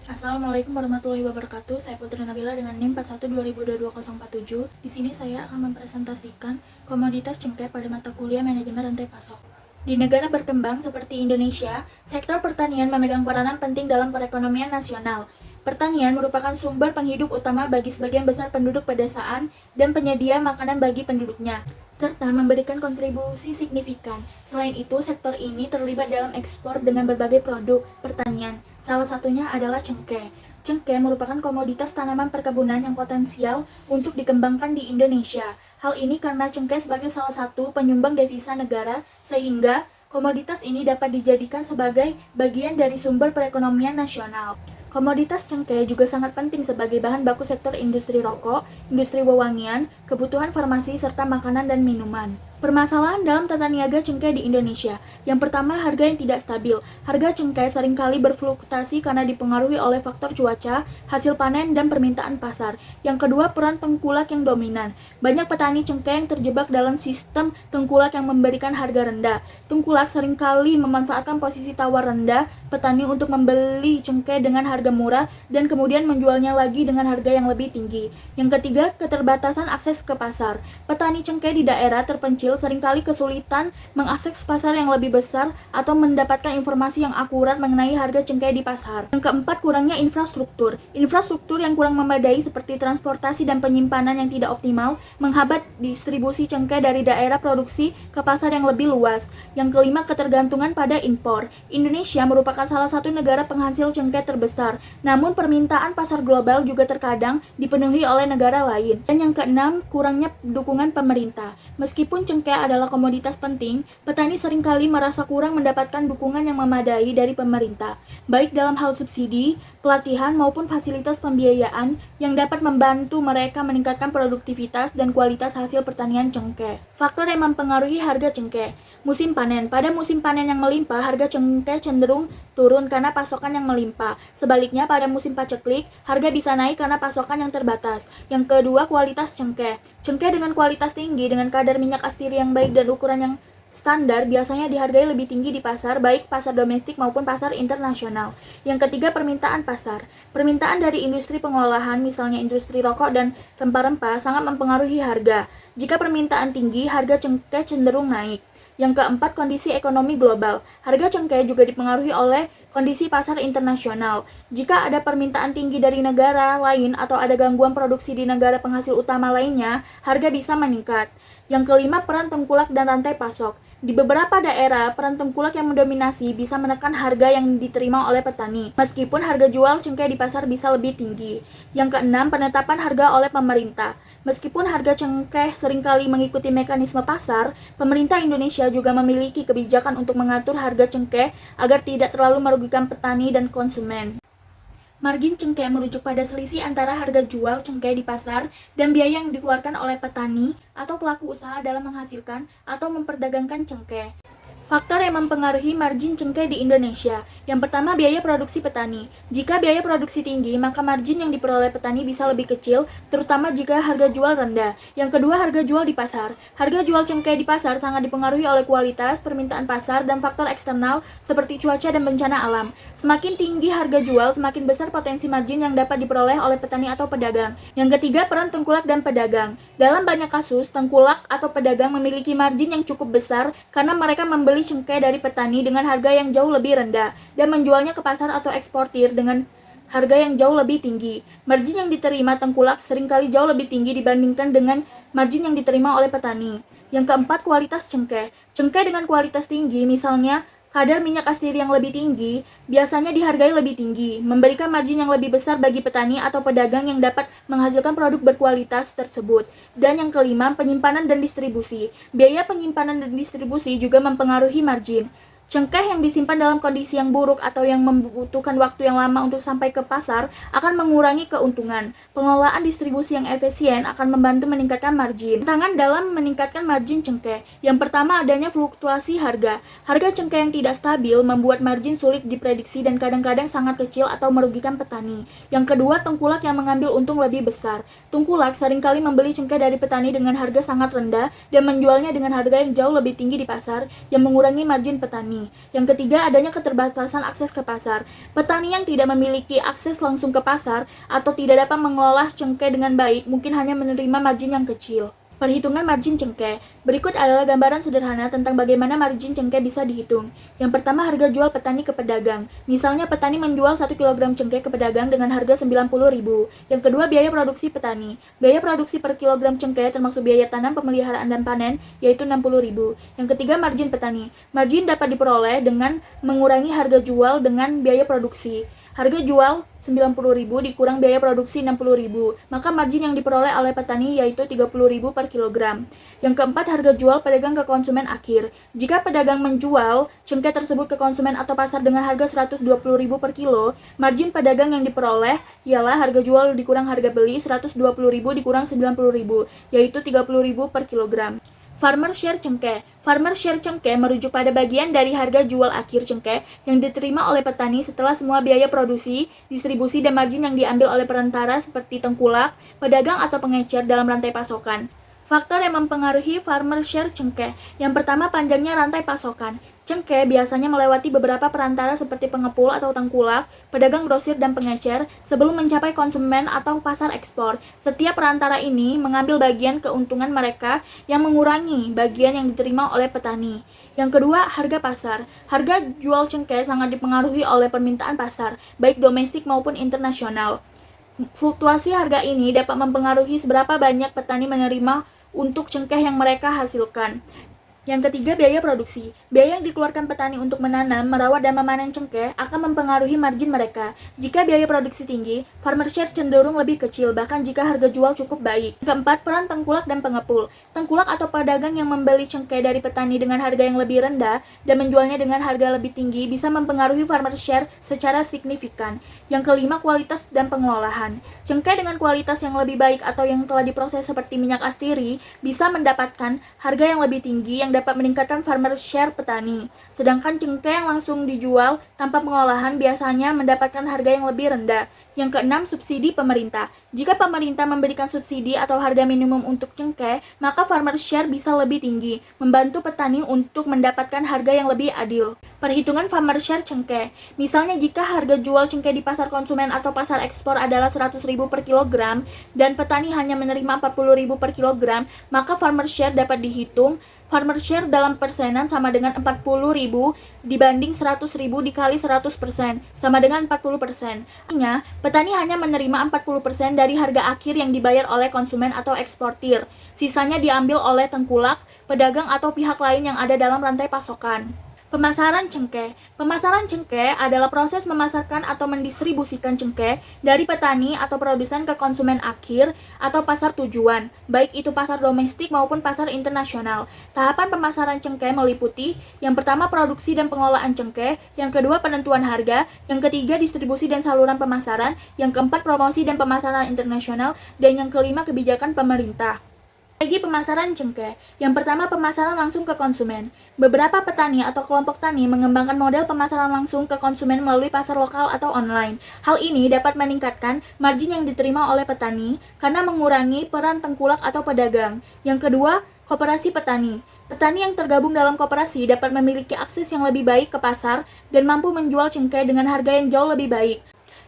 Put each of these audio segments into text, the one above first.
Assalamualaikum warahmatullahi wabarakatuh. Saya Putri Nabila dengan NIM 4120220047. Di sini saya akan mempresentasikan komoditas cengkeh pada mata kuliah manajemen rantai pasok. Di negara berkembang seperti Indonesia, sektor pertanian memegang peranan penting dalam perekonomian nasional. Pertanian merupakan sumber penghidup utama bagi sebagian besar penduduk pedesaan dan penyedia makanan bagi penduduknya, serta memberikan kontribusi signifikan. Selain itu, sektor ini terlibat dalam ekspor dengan berbagai produk pertanian. Salah satunya adalah cengkeh. Cengkeh merupakan komoditas tanaman perkebunan yang potensial untuk dikembangkan di Indonesia. Hal ini karena cengkeh sebagai salah satu penyumbang devisa negara, sehingga komoditas ini dapat dijadikan sebagai bagian dari sumber perekonomian nasional. Komoditas cengkeh juga sangat penting sebagai bahan baku sektor industri rokok, industri wewangian, kebutuhan farmasi, serta makanan dan minuman. Permasalahan dalam tata niaga cengkeh di Indonesia. Yang pertama, harga yang tidak stabil. Harga cengkeh seringkali berfluktuasi karena dipengaruhi oleh faktor cuaca, hasil panen, dan permintaan pasar. Yang kedua, peran tengkulak yang dominan. Banyak petani cengkeh yang terjebak dalam sistem tengkulak yang memberikan harga rendah. Tengkulak seringkali memanfaatkan posisi tawar rendah petani untuk membeli cengkeh dengan harga murah dan kemudian menjualnya lagi dengan harga yang lebih tinggi. Yang ketiga, keterbatasan akses ke pasar. Petani cengkeh di daerah terpencil seringkali kesulitan mengakses pasar yang lebih besar atau mendapatkan informasi yang akurat mengenai harga cengkeh di pasar. Yang keempat, kurangnya infrastruktur. Infrastruktur yang kurang memadai seperti transportasi dan penyimpanan yang tidak optimal menghambat distribusi cengkeh dari daerah produksi ke pasar yang lebih luas. Yang kelima, ketergantungan pada impor. Indonesia merupakan salah satu negara penghasil cengkeh terbesar, namun permintaan pasar global juga terkadang dipenuhi oleh negara lain. Dan yang keenam, kurangnya dukungan pemerintah. Meskipun cengkeh adalah komoditas penting, petani seringkali merasa kurang mendapatkan dukungan yang memadai dari pemerintah, baik dalam hal subsidi, pelatihan, maupun fasilitas pembiayaan yang dapat membantu mereka meningkatkan produktivitas dan kualitas hasil pertanian cengkeh. Faktor yang mempengaruhi harga cengkeh. Musim panen. Pada musim panen yang melimpah, harga cengkeh cenderung turun karena pasokan yang melimpah. Sebaliknya, pada musim paceklik, harga bisa naik karena pasokan yang terbatas. Yang kedua, kualitas cengkeh. Cengkeh dengan kualitas tinggi, dengan kadar minyak astiri yang baik dan ukuran yang standar biasanya dihargai lebih tinggi di pasar, baik pasar domestik maupun pasar internasional. Yang ketiga, permintaan pasar. Permintaan dari industri pengolahan, misalnya industri rokok dan rempah-rempah, sangat mempengaruhi harga. Jika permintaan tinggi, harga cengkeh cenderung naik. Yang keempat, kondisi ekonomi global. Harga cengkeh juga dipengaruhi oleh kondisi pasar internasional. Jika ada permintaan tinggi dari negara lain atau ada gangguan produksi di negara penghasil utama lainnya, harga bisa meningkat. Yang kelima, peran tengkulak dan rantai pasok. Di beberapa daerah, peran tengkulak yang mendominasi bisa menekan harga yang diterima oleh petani, meskipun harga jual cengkeh di pasar bisa lebih tinggi. Yang keenam, penetapan harga oleh pemerintah. Meskipun harga cengkeh seringkali mengikuti mekanisme pasar, pemerintah Indonesia juga memiliki kebijakan untuk mengatur harga cengkeh agar tidak terlalu merugikan petani dan konsumen. Margin cengkeh merujuk pada selisih antara harga jual cengkeh di pasar dan biaya yang dikeluarkan oleh petani atau pelaku usaha dalam menghasilkan atau memperdagangkan cengkeh. Faktor yang mempengaruhi margin cengkeh di Indonesia. Yang pertama, biaya produksi petani. Jika biaya produksi tinggi, maka margin yang diperoleh petani bisa lebih kecil, terutama jika harga jual rendah. Yang kedua, harga jual di pasar. Harga jual cengkeh di pasar sangat dipengaruhi oleh kualitas, permintaan pasar, dan faktor eksternal seperti cuaca dan bencana alam. Semakin tinggi harga jual, semakin besar potensi margin yang dapat diperoleh oleh petani atau pedagang. Yang ketiga, peran tengkulak dan pedagang. Dalam banyak kasus, tengkulak atau pedagang memiliki margin yang cukup besar karena mereka membeli cengkeh dari petani dengan harga yang jauh lebih rendah dan menjualnya ke pasar atau eksportir dengan harga yang jauh lebih tinggi. Margin yang diterima tengkulak seringkali jauh lebih tinggi dibandingkan dengan margin yang diterima oleh petani. Yang keempat, kualitas cengkeh. Cengkeh dengan kualitas tinggi, misalnya kadar minyak astiri yang lebih tinggi, biasanya dihargai lebih tinggi, memberikan margin yang lebih besar bagi petani atau pedagang yang dapat menghasilkan produk berkualitas tersebut. Dan yang kelima, penyimpanan dan distribusi. Biaya penyimpanan dan distribusi juga mempengaruhi margin. Cengkeh yang disimpan dalam kondisi yang buruk atau yang membutuhkan waktu yang lama untuk sampai ke pasar akan mengurangi keuntungan. Pengelolaan distribusi yang efisien akan membantu meningkatkan margin. Tantangan dalam meningkatkan margin cengkeh. Yang pertama, adanya fluktuasi harga. Harga cengkeh yang tidak stabil membuat margin sulit diprediksi dan kadang-kadang sangat kecil atau merugikan petani. Yang kedua, tengkulak yang mengambil untung lebih besar. Tengkulak seringkali membeli cengkeh dari petani dengan harga sangat rendah dan menjualnya dengan harga yang jauh lebih tinggi di pasar yang mengurangi margin petani. petani. Yang ketiga, adanya keterbatasan akses ke pasar. Petani yang tidak memiliki akses langsung ke pasar atau tidak dapat mengelola cengkeh dengan baik mungkin hanya menerima margin yang kecil. Perhitungan margin cengkeh. Berikut adalah gambaran sederhana tentang bagaimana margin cengkeh bisa dihitung. Yang pertama, harga jual petani ke pedagang. Misalnya petani menjual 1 kg cengkeh ke pedagang dengan harga 90.000. Yang kedua, biaya produksi petani. Biaya produksi per kilogram cengkeh termasuk biaya tanam, pemeliharaan, dan panen yaitu 60.000. Yang ketiga, margin petani. Margin dapat diperoleh dengan mengurangi harga jual dengan biaya produksi. Harga jual 90.000 dikurang biaya produksi 60.000, maka margin yang diperoleh oleh petani yaitu 30.000 per kilogram. Yang keempat, harga jual pedagang ke konsumen akhir. Jika pedagang menjual cengkeh tersebut ke konsumen atau pasar dengan harga 120.000 per kilo, margin pedagang yang diperoleh ialah harga jual dikurang harga beli 120.000 dikurang 90.000, yaitu 30.000 per kilogram. Farmer share cengkeh. Farmer share cengkeh merujuk pada bagian dari harga jual akhir cengkeh yang diterima oleh petani setelah semua biaya produksi, distribusi, dan margin yang diambil oleh perantara seperti tengkulak, pedagang, atau pengecer dalam rantai pasokan. Faktor yang mempengaruhi farmer share cengkeh. Yang pertama, panjangnya rantai pasokan. Cengkeh biasanya melewati beberapa perantara seperti pengepul atau tengkulak, pedagang grosir, dan pengecer sebelum mencapai konsumen atau pasar ekspor. Setiap perantara ini mengambil bagian keuntungan mereka yang mengurangi bagian yang diterima oleh petani. Yang kedua, harga pasar. Harga jual cengkeh sangat dipengaruhi oleh permintaan pasar, baik domestik maupun internasional. Fluktuasi harga ini dapat mempengaruhi seberapa banyak petani menerima untuk cengkeh yang mereka hasilkan. Yang ketiga, biaya produksi. Biaya yang dikeluarkan petani untuk menanam, merawat, dan memanen cengkeh akan mempengaruhi margin mereka. Jika biaya produksi tinggi, farmer share cenderung lebih kecil, bahkan jika harga jual cukup baik. Keempat, peran tengkulak dan pengepul. Tengkulak atau pedagang yang membeli cengkeh dari petani dengan harga yang lebih rendah dan menjualnya dengan harga lebih tinggi bisa mempengaruhi farmer share secara signifikan. Yang kelima, kualitas dan pengolahan. Cengkeh dengan kualitas yang lebih baik atau yang telah diproses seperti minyak astiri bisa mendapatkan harga yang lebih tinggi yang dapat meningkatkan farmer share petani. Sedangkan cengkeh yang langsung dijual tanpa pengolahan biasanya mendapatkan harga yang lebih rendah. Yang keenam, subsidi pemerintah. Jika pemerintah memberikan subsidi atau harga minimum untuk cengkeh, maka farmer share bisa lebih tinggi, membantu petani untuk mendapatkan harga yang lebih adil. Perhitungan farmer share cengkeh. Misalnya jika harga jual cengkeh di pasar konsumen atau pasar ekspor adalah 100.000 per kilogram dan petani hanya menerima 40.000 per kilogram, maka farmer share dapat dihitung. Farmer share dalam persenan sama dengan 40.000 dibanding 100.000 dikali 100% sama dengan 40%. Artinya, petani hanya menerima 40% dari harga akhir yang dibayar oleh konsumen atau eksportir. Sisanya diambil oleh tengkulak, pedagang, atau pihak lain yang ada dalam rantai pasokan. Pemasaran cengkeh. Pemasaran cengkeh adalah proses memasarkan atau mendistribusikan cengkeh dari petani atau produsen ke konsumen akhir atau pasar tujuan, baik itu pasar domestik maupun pasar internasional. Tahapan pemasaran cengkeh meliputi yang pertama, produksi dan pengelolaan cengkeh, yang kedua, penentuan harga, yang ketiga, distribusi dan saluran pemasaran, yang keempat, promosi dan pemasaran internasional, dan yang kelima, kebijakan pemerintah. Strategi pemasaran cengkeh. Yang pertama, pemasaran langsung ke konsumen. Beberapa petani atau kelompok tani mengembangkan model pemasaran langsung ke konsumen melalui pasar lokal atau online. Hal ini dapat meningkatkan margin yang diterima oleh petani karena mengurangi peran tengkulak atau pedagang. Yang kedua, koperasi petani. Petani yang tergabung dalam koperasi dapat memiliki akses yang lebih baik ke pasar dan mampu menjual cengkeh dengan harga yang jauh lebih baik.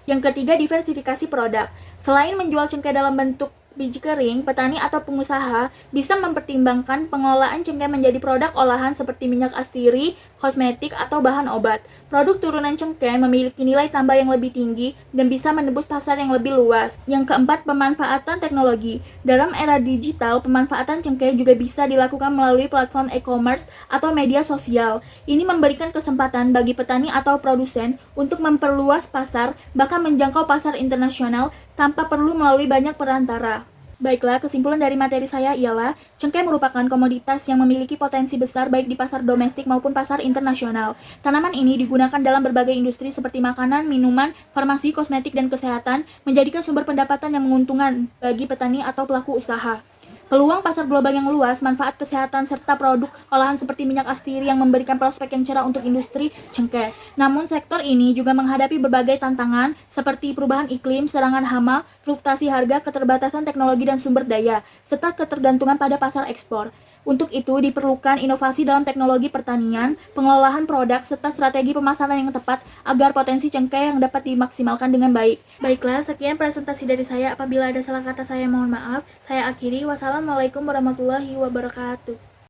Yang ketiga, diversifikasi produk. Selain menjual cengkeh dalam bentuk biji kering, petani atau pengusaha bisa mempertimbangkan pengelolaan cengkeh menjadi produk olahan seperti minyak astiri, kosmetik, atau bahan obat. Produk turunan cengkeh memiliki nilai tambah yang lebih tinggi dan bisa menembus pasar yang lebih luas. Yang keempat, pemanfaatan teknologi. Dalam era digital, pemanfaatan cengkeh juga bisa dilakukan melalui platform e-commerce atau media sosial. Ini memberikan kesempatan bagi petani atau produsen untuk memperluas pasar, bahkan menjangkau pasar internasional tanpa perlu melalui banyak perantara. Baiklah, kesimpulan dari materi saya ialah cengkeh merupakan komoditas yang memiliki potensi besar baik di pasar domestik maupun pasar internasional. Tanaman ini digunakan dalam berbagai industri seperti makanan, minuman, farmasi, kosmetik, dan kesehatan, menjadikan sumber pendapatan yang menguntungkan bagi petani atau pelaku usaha. Peluang pasar global yang luas, manfaat kesehatan, serta produk olahan seperti minyak astiri yang memberikan prospek yang cerah untuk industri cengkeh. Namun, sektor ini juga menghadapi berbagai tantangan seperti perubahan iklim, serangan hama, fluktuasi harga, keterbatasan teknologi dan sumber daya, serta ketergantungan pada pasar ekspor. Untuk itu, diperlukan inovasi dalam teknologi pertanian, pengelolaan produk, serta strategi pemasaran yang tepat agar potensi cengkeh yang dapat dimaksimalkan dengan baik. Baiklah, sekian presentasi dari saya. Apabila ada salah kata saya, mohon maaf. Saya akhiri. Wassalamualaikum warahmatullahi wabarakatuh.